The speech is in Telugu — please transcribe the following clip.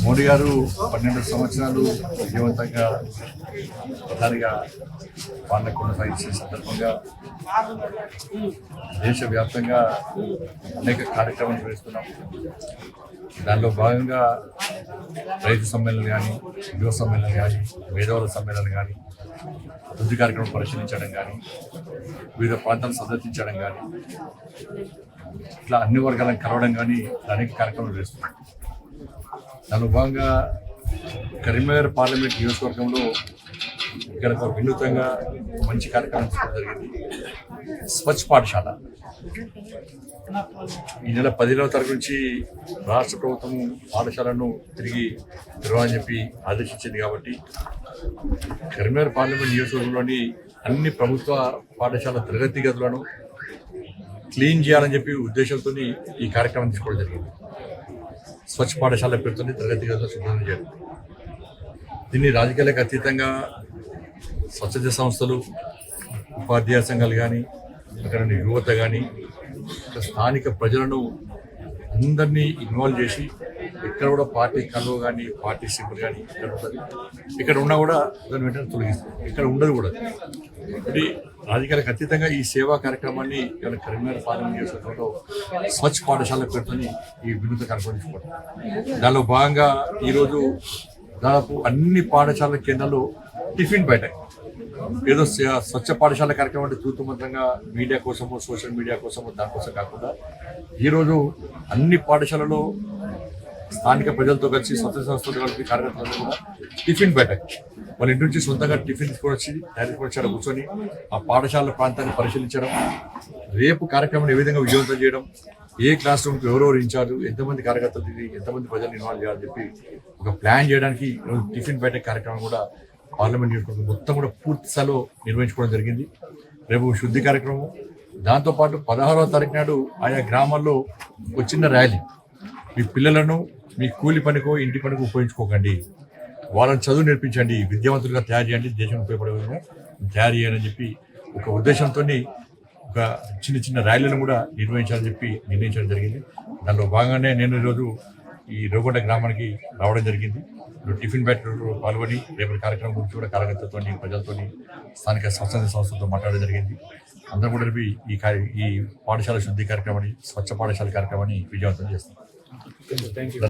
మోడీ గారు 12 సంవత్సరాలు విజయవంతంగా ప్రధానిగా పాలన కొనసాగించిన సందర్భంగా దేశవ్యాప్తంగా అనేక కార్యక్రమాలు చేస్తున్నాం. దానిలో భాగంగా రైతు సమ్మేళనం కానీ, యువ సమ్మేళనం కానీ, మేధావుల సమ్మేళనం కానీ, అభివృద్ధి కార్యక్రమం పరిశీలించడం కానీ, వివిధ ప్రాంతాలను సందర్శించడం కానీ, ఇట్లా అన్ని వర్గాలను కలవడం కానీ అనేక కార్యక్రమాలు చేస్తున్నాం. దానిలో భాగంగా కరీంనగర్ పార్లమెంట్ నియోజకవర్గంలో ఇక్కడ ఒక వినూతంగా మంచి కార్యక్రమం తీసుకోవడం జరిగింది. స్వచ్ఛ పాఠశాల ఈ నెల 10వ తారీఖు నుంచి రాష్ట్ర ప్రభుత్వం పాఠశాలను తిరిగి తెరవాలని చెప్పి ఆదేశించింది. కాబట్టి కరీంనగర్ పార్లమెంట్ నియోజకవర్గంలోని అన్ని ప్రభుత్వ పాఠశాల తరగతి గదులను క్లీన్ చేయాలని చెప్పి ఉద్దేశంతో ఈ కార్యక్రమం తీసుకోవడం జరిగింది. స్వచ్ఛ పాఠశాల పేరుతో తరగతి గదులు శుభ్రం చేయడం. దీన్ని రాజకీయాలకు అతీతంగా స్వచ్ఛత సంస్థలు, ఉపాధ్యాయ సంఘాలు కానీ, అక్కడ యువత కానీ, స్థానిక ప్రజలను అందరినీ ఇన్వాల్వ్ చేసి ఎక్కడ కూడా పార్టీ కన్వో కానీ, పార్టీ సింబల్ కానీ ఇక్కడ ఉంటుంది. ఇక్కడ ఉన్నా కూడా దాన్ని వెంటనే తొలగిస్తుంది. ఇక్కడ ఉండదు కూడా. ఇది రాజకీయాలకు అతీతంగా ఈ సేవా కార్యక్రమాన్ని ఇవాళ కరీంనగర్ పార్లమెంట్ నియోజకవర్గంలో స్వచ్ఛ పాఠశాల పేరుతోని ఈ వినూత్న కార్యక్రమం తీసుకోవడం. దానిలో భాగంగా ఈరోజు దాదాపు అన్ని పాఠశాల కేంద్రాల్లో టిఫిన్ బయట ఏదో స్వచ్ఛ పాఠశాల కార్యక్రమం అంటే తూతుమంతంగా మీడియా కోసము, సోషల్ మీడియా కోసము, దానికోసం కాకుండా ఈరోజు అన్ని పాఠశాలలో స్థానిక ప్రజలతో కలిసి స్వచ్ఛ సంస్థలు కలిపి కార్యకర్తలు కూడా టిఫిన్ బయట వాళ్ళ ఇంటి నుంచి సొంతంగా టిఫిన్ తీసుకొని వచ్చి తయారు కూర్చొని ఆ పాఠశాల ప్రాంతాన్ని పరిశీలించడం, రేపు కార్యక్రమాన్ని ఏ విధంగా విజయవంతం చేయడం, ఏ క్లాస్ రూమ్కి ఎవరెవరు ఇన్ఛార్జ్, ఎంతమంది కార్యకర్తలు ఎంతమంది ప్రజలు ఇన్వాల్వ్ చేయాలని చెప్పి ఒక ప్లాన్ చేయడానికి టిఫిన్ బయట కార్యక్రమం కూడా పార్లమెంట్ నియోజకవర్గం మొత్తం కూడా పూర్తి స్థాయిలో నిర్వహించుకోవడం జరిగింది. రేపు శుద్ధి కార్యక్రమం, దాంతోపాటు 16వ తారీఖు నాడు ఆయా గ్రామాల్లో ఒక చిన్న ర్యాలీ. మీ పిల్లలను మీ కూలి పనికో ఇంటి పనికో ఉపయోగించుకోకండి, వాళ్ళని చదువు నేర్పించండి, విద్యావంతులుగా తయారు చేయండి, దేశం ఉపయోగపడే విధంగా తయారు చేయాలని చెప్పి ఒక ఉద్దేశంతో ఒక చిన్న చిన్న ర్యాలీలను కూడా నిర్వహించాలని చెప్పి నిర్ణయించడం జరిగింది. దానిలో భాగంగానే నేను ఈరోజు ఈ రేగొండ గ్రామానికి రావడం జరిగింది. టిఫిన్ బ్యాటరీలో పాల్గొని రేపటి కార్యక్రమం గురించి కూడా కార్యకర్తలతో, ప్రజలతో, స్థానిక సంస్థలతో మాట్లాడడం జరిగింది. అందరూ కూడా ఈ పాఠశాల శుద్ధి కార్యక్రమాన్ని, స్వచ్ఛ పాఠశాల కార్యక్రమాన్ని విజయవంతం చేస్తాం.